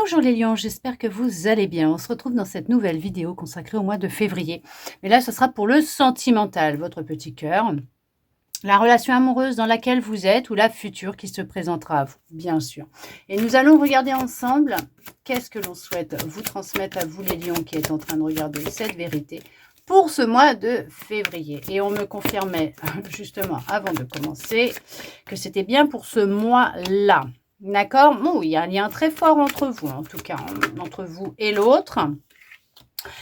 Bonjour les lions, j'espère que vous allez bien. On se retrouve dans cette nouvelle vidéo consacrée au mois de février. Mais là, ce sera pour le sentimental, votre petit cœur. La relation amoureuse dans laquelle vous êtes ou la future qui se présentera à vous, bien sûr. Et nous allons regarder ensemble qu'est-ce que l'on souhaite vous transmettre à vous les lions qui êtes en train de regarder cette vérité pour ce mois de février. Et on me confirmait justement avant de commencer que c'était bien pour ce mois-là. D'accord? Bon, il y a un lien très fort entre vous, en tout cas, entre vous et l'autre.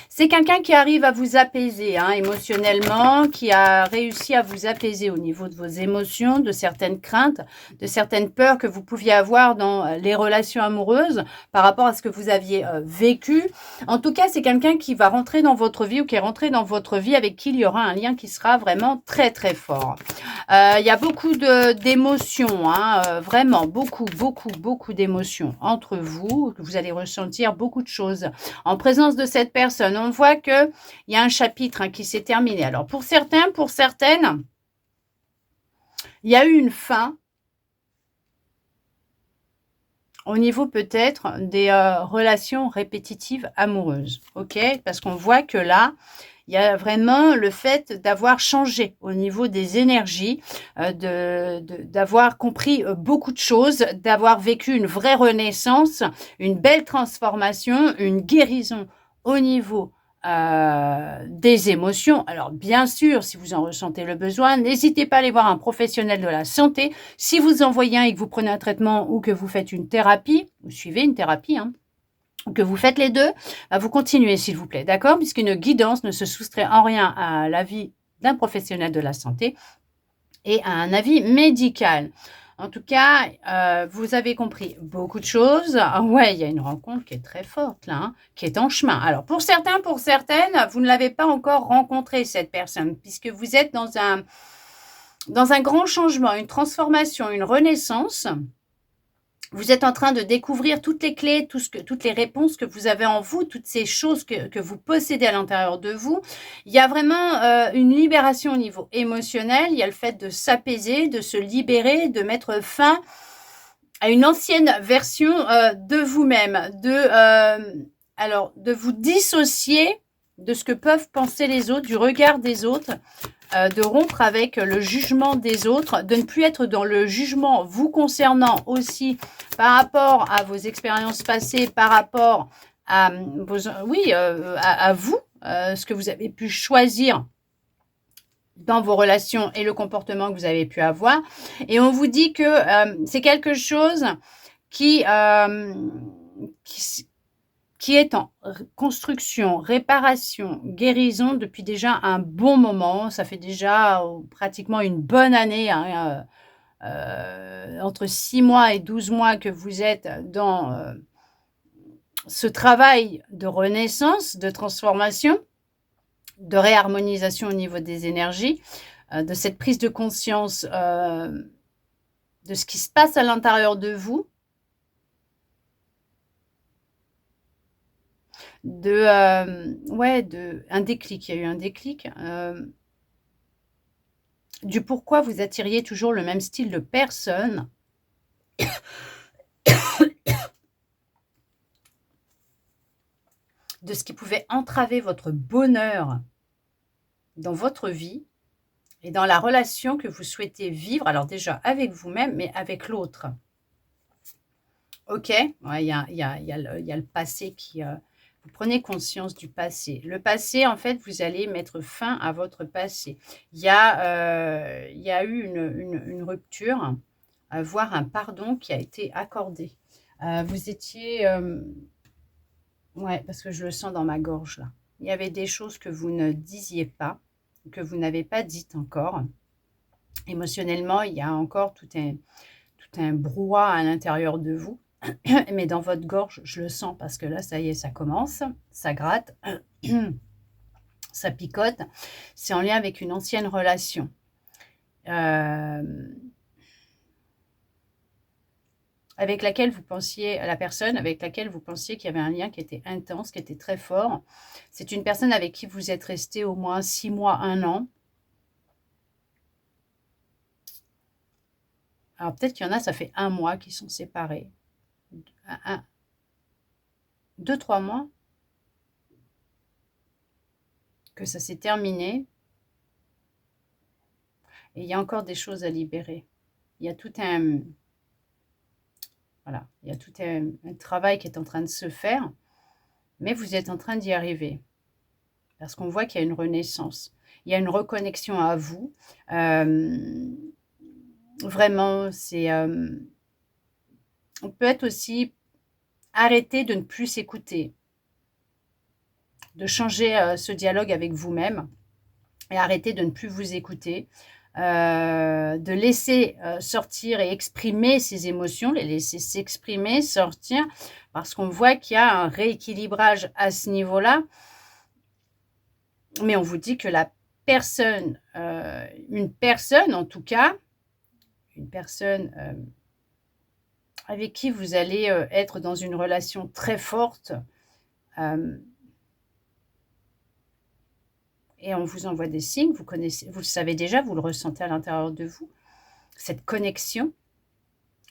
C'est quelqu'un qui arrive à vous apaiser émotionnellement, qui a réussi à vous apaiser au niveau de vos émotions, de certaines craintes, de certaines peurs que vous pouviez avoir dans les relations amoureuses par rapport à ce que vous aviez vécu. En tout cas, c'est quelqu'un qui va rentrer dans votre vie ou qui est rentré dans votre vie avec qui il y aura un lien qui sera vraiment très très fort. Il y a beaucoup d'émotions, vraiment beaucoup d'émotions entre vous. Vous allez ressentir beaucoup de choses en présence de cette personne. On voit qu'il y a un chapitre qui s'est terminé. Alors pour certains, pour certaines, il y a eu une fin au niveau peut-être des relations répétitives amoureuses. Ok? Parce qu'on voit que là, il y a vraiment le fait d'avoir changé au niveau des énergies, d'avoir compris beaucoup de choses, d'avoir vécu une vraie renaissance, une belle transformation, une guérison au niveau des émotions. Alors bien sûr, si vous en ressentez le besoin, n'hésitez pas à aller voir un professionnel de la santé. Si vous en voyez un et que vous prenez un traitement ou que vous faites une thérapie, vous suivez une thérapie, que vous faites les deux, vous continuez s'il vous plaît, d'accord? Puisqu'une guidance ne se soustrait en rien à l'avis d'un professionnel de la santé et à un avis médical. En tout cas, vous avez compris beaucoup de choses. Ouais, il y a une rencontre qui est très forte là, qui est en chemin. Alors pour certains, pour certaines, vous ne l'avez pas encore rencontré cette personne, puisque vous êtes dans un grand changement, une transformation, une renaissance. Vous êtes en train de découvrir toutes les clés, toutes les réponses que vous avez en vous, toutes ces choses que vous possédez à l'intérieur de vous. Il y a vraiment une libération au niveau émotionnel. Il y a le fait de s'apaiser, de se libérer, de mettre fin à une ancienne version de vous-même, de vous dissocier de ce que peuvent penser les autres, du regard des autres, de rompre avec le jugement des autres, de ne plus être dans le jugement vous concernant aussi par rapport à vos expériences passées, par rapport à à vous, ce que vous avez pu choisir dans vos relations et le comportement que vous avez pu avoir. Et on vous dit que c'est quelque chose qui est en construction, réparation, guérison depuis déjà un bon moment. Ça fait déjà pratiquement une bonne année, entre 6 mois et 12 mois que vous êtes dans ce travail de renaissance, de transformation, de réharmonisation au niveau des énergies, de cette prise de conscience de ce qui se passe à l'intérieur de vous, un déclic. Il y a eu un déclic. Du pourquoi vous attiriez toujours le même style de personne. De ce qui pouvait entraver votre bonheur dans votre vie et dans la relation que vous souhaitez vivre. Alors déjà avec vous-même, mais avec l'autre. Ok? Ouais, il y a le passé qui... vous prenez conscience du passé. Le passé, en fait, vous allez mettre fin à votre passé. Il y a eu une rupture, voire un pardon qui a été accordé. Vous étiez... ouais, parce que je le sens dans ma gorge, là. Il y avait des choses que vous ne disiez pas, que vous n'avez pas dites encore. Émotionnellement, il y a encore tout un brouhaha à l'intérieur de vous. Mais dans votre gorge, je le sens parce que là, ça y est, ça commence, ça gratte, ça picote. C'est en lien avec une ancienne relation. Avec laquelle vous pensiez, la personne avec laquelle vous pensiez qu'il y avait un lien qui était intense, qui était très fort. C'est une personne avec qui vous êtes resté au moins 6 mois, 1 an. Alors peut-être qu'il y en a, ça fait 1 mois qu'ils sont séparés. 2-3 mois que ça s'est terminé. Et il y a encore des choses à libérer. Il y a tout un, voilà, il y a tout un travail qui est en train de se faire, mais vous êtes en train d'y arriver. Parce qu'on voit qu'il y a une renaissance. Il y a une reconnexion à vous. Vraiment, on peut être aussi arrêter de ne plus s'écouter, de changer ce dialogue avec vous-même et arrêter de ne plus vous écouter, de laisser sortir et exprimer ses émotions, les laisser s'exprimer, sortir, parce qu'on voit qu'il y a un rééquilibrage à ce niveau-là. Mais on vous dit que la personne, une personne en tout cas, une personne avec qui vous allez être dans une relation très forte, et on vous envoie des signes, vous le savez déjà, vous le ressentez à l'intérieur de vous, cette connexion,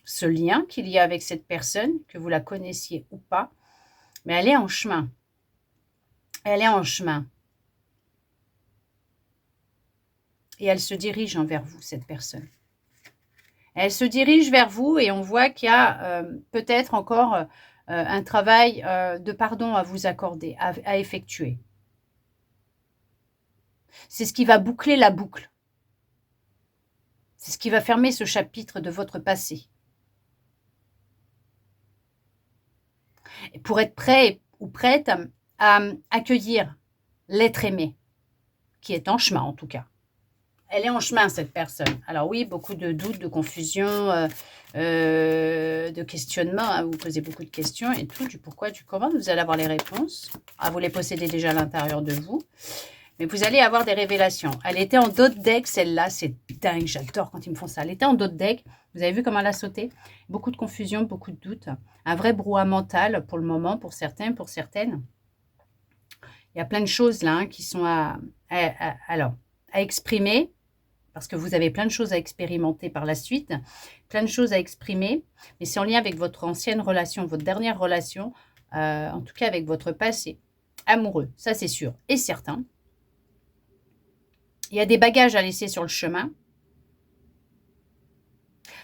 ce lien qu'il y a avec cette personne, que vous la connaissiez ou pas, mais elle est en chemin. Elle est en chemin. Et elle se dirige envers vous, cette personne. Elle se dirige vers vous et on voit qu'il y a peut-être encore un travail de pardon à vous accorder, à effectuer. C'est ce qui va boucler la boucle. C'est ce qui va fermer ce chapitre de votre passé. Et pour être prêt ou prête à accueillir l'être aimé, qui est en chemin en tout cas. Elle est en chemin, cette personne. Alors oui, beaucoup de doutes, de confusion, de questionnements. Hein, vous posez beaucoup de questions et tout, du pourquoi, du comment. Vous allez avoir les réponses. Ah, vous les possédez déjà à l'intérieur de vous. Mais vous allez avoir des révélations. Elle était en dos de deck, celle-là. C'est dingue, j'adore quand ils me font ça. Elle était en dos de deck. Vous avez vu comment elle a sauté? Beaucoup de confusion, beaucoup de doutes. Un vrai brouhaha mental pour le moment, pour certains, pour certaines. Il y a plein de choses là qui sont à exprimer. Parce que vous avez plein de choses à expérimenter par la suite, plein de choses à exprimer, mais c'est en lien avec votre ancienne relation, votre dernière relation, en tout cas avec votre passé amoureux, ça c'est sûr et certain. Il y a des bagages à laisser sur le chemin.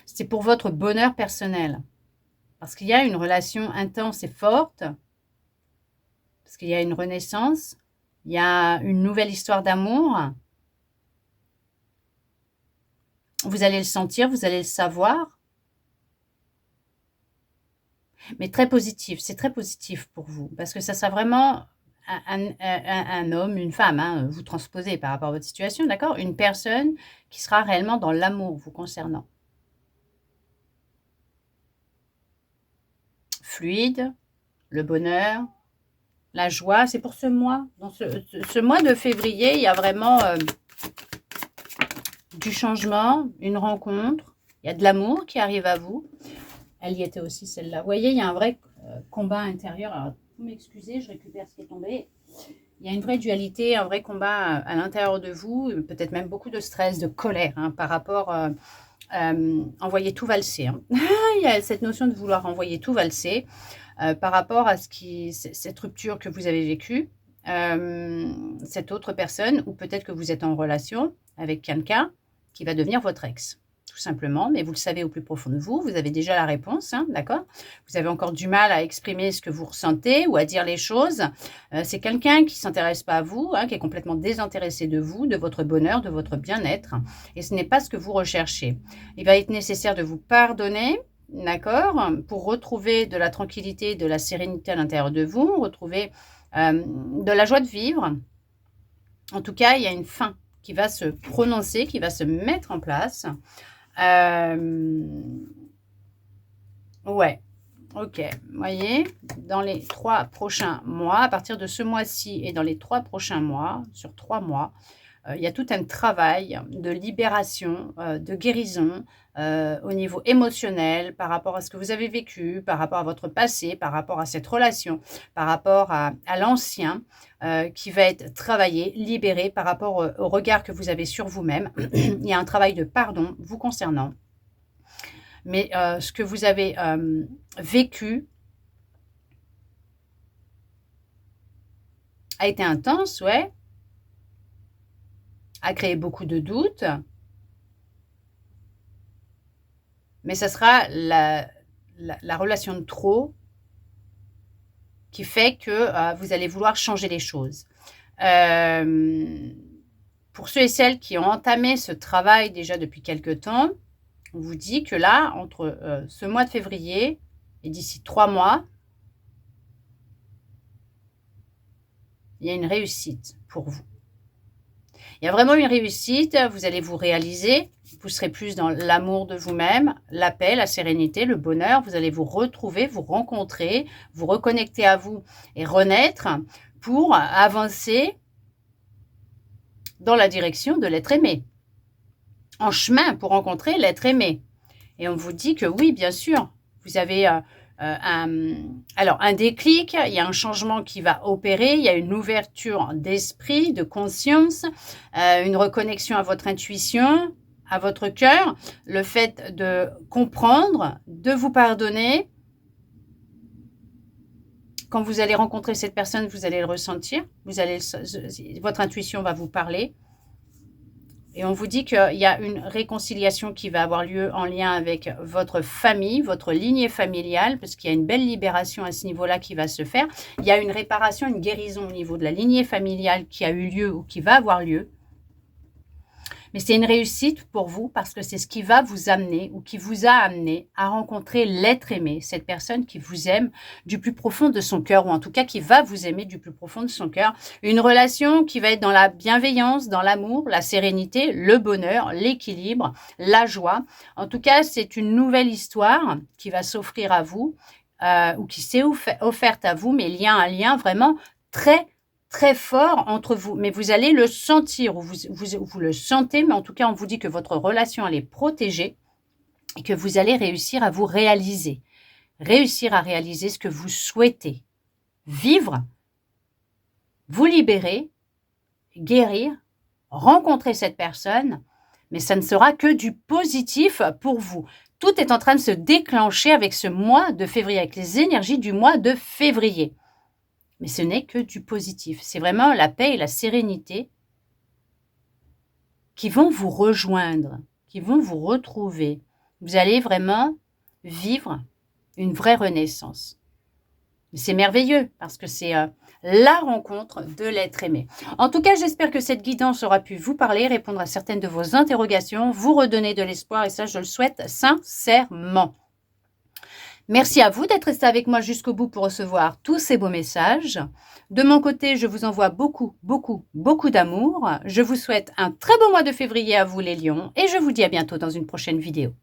C'est pour votre bonheur personnel, parce qu'il y a une relation intense et forte, parce qu'il y a une renaissance, il y a une nouvelle histoire d'amour. Vous allez le sentir, vous allez le savoir. Mais très positif, c'est très positif pour vous. Parce que ça sera vraiment un homme, une femme, hein, vous transposez par rapport à votre situation, d'accord? Une personne qui sera réellement dans l'amour vous concernant. Fluide, le bonheur, la joie, c'est pour ce mois. Dans ce mois de février, il y a vraiment du changement, une rencontre, il y a de l'amour qui arrive à vous. Elle y était aussi, celle-là. Vous voyez, il y a un vrai combat intérieur. Alors, vous m'excusez, je récupère ce qui est tombé. Il y a une vraie dualité, un vrai combat à l'intérieur de vous, peut-être même beaucoup de stress, de colère hein, par rapport envoyer tout valser. Hein. Il y a cette notion de vouloir envoyer tout valser par rapport à cette rupture que vous avez vécue, cette autre personne, ou peut-être que vous êtes en relation avec quelqu'un qui va devenir votre ex. Tout simplement, mais vous le savez au plus profond de vous, vous avez déjà la réponse, hein, d'accord? Vous avez encore du mal à exprimer ce que vous ressentez ou à dire les choses. C'est quelqu'un qui ne s'intéresse pas à vous, hein, qui est complètement désintéressé de vous, de votre bonheur, de votre bien-être, et ce n'est pas ce que vous recherchez. Il va être nécessaire de vous pardonner, d'accord? Pour retrouver de la tranquillité, de la sérénité à l'intérieur de vous, retrouver de la joie de vivre. En tout cas, il y a une fin qui va se prononcer, qui va se mettre en place. Ouais, ok. Vous voyez, dans les 3 prochains mois, à partir de ce mois-ci et dans les 3 prochains mois, sur 3 mois, il y a tout un travail de libération, de guérison au niveau émotionnel par rapport à ce que vous avez vécu, par rapport à votre passé, par rapport à cette relation, par rapport à l'ancien qui va être travaillé, libéré par rapport au regard que vous avez sur vous-même. Il y a un travail de pardon vous concernant. Mais ce que vous avez vécu, a été intense, ouais, a créé beaucoup de doutes, mais ça sera la relation de trop qui fait que vous allez vouloir changer les choses. Pour ceux et celles qui ont entamé ce travail déjà depuis quelque temps, on vous dit que là, entre ce mois de février et d'ici 3 mois, il y a une réussite pour vous. Il y a vraiment une réussite, vous allez vous réaliser, vous serez plus dans l'amour de vous-même, la paix, la sérénité, le bonheur, vous allez vous retrouver, vous rencontrer, vous reconnecter à vous et renaître pour avancer dans la direction de l'être aimé, en chemin pour rencontrer l'être aimé. Et on vous dit que oui, bien sûr, vous avez un déclic, il y a un changement qui va opérer, il y a une ouverture d'esprit, de conscience, une reconnexion à votre intuition, à votre cœur, le fait de comprendre, de vous pardonner. Quand vous allez rencontrer cette personne, vous allez le ressentir, votre intuition va vous parler. Et on vous dit qu'il y a une réconciliation qui va avoir lieu en lien avec votre famille, votre lignée familiale, parce qu'il y a une belle libération à ce niveau-là qui va se faire. Il y a une réparation, une guérison au niveau de la lignée familiale qui a eu lieu ou qui va avoir lieu. Mais c'est une réussite pour vous parce que c'est ce qui va vous amener ou qui vous a amené à rencontrer l'être aimé, cette personne qui vous aime du plus profond de son cœur ou en tout cas qui va vous aimer du plus profond de son cœur. Une relation qui va être dans la bienveillance, dans l'amour, la sérénité, le bonheur, l'équilibre, la joie. En tout cas, c'est une nouvelle histoire qui va s'offrir à vous ou qui s'est offerte à vous, mais il y a un lien vraiment très fort entre vous, mais vous allez le sentir, ou vous le sentez, mais en tout cas, on vous dit que votre relation, elle est protégée et que vous allez réussir à vous réaliser ce que vous souhaitez, vivre, vous libérer, guérir, rencontrer cette personne, mais ça ne sera que du positif pour vous. Tout est en train de se déclencher avec ce mois de février, avec les énergies du mois de février. Mais ce n'est que du positif. C'est vraiment la paix et la sérénité qui vont vous rejoindre, qui vont vous retrouver. Vous allez vraiment vivre une vraie renaissance. C'est merveilleux parce que c'est la rencontre de l'être aimé. En tout cas, j'espère que cette guidance aura pu vous parler, répondre à certaines de vos interrogations, vous redonner de l'espoir et ça, je le souhaite sincèrement. Merci à vous d'être resté avec moi jusqu'au bout pour recevoir tous ces beaux messages. De mon côté, je vous envoie beaucoup d'amour. Je vous souhaite un très beau mois de février à vous les lions et je vous dis à bientôt dans une prochaine vidéo.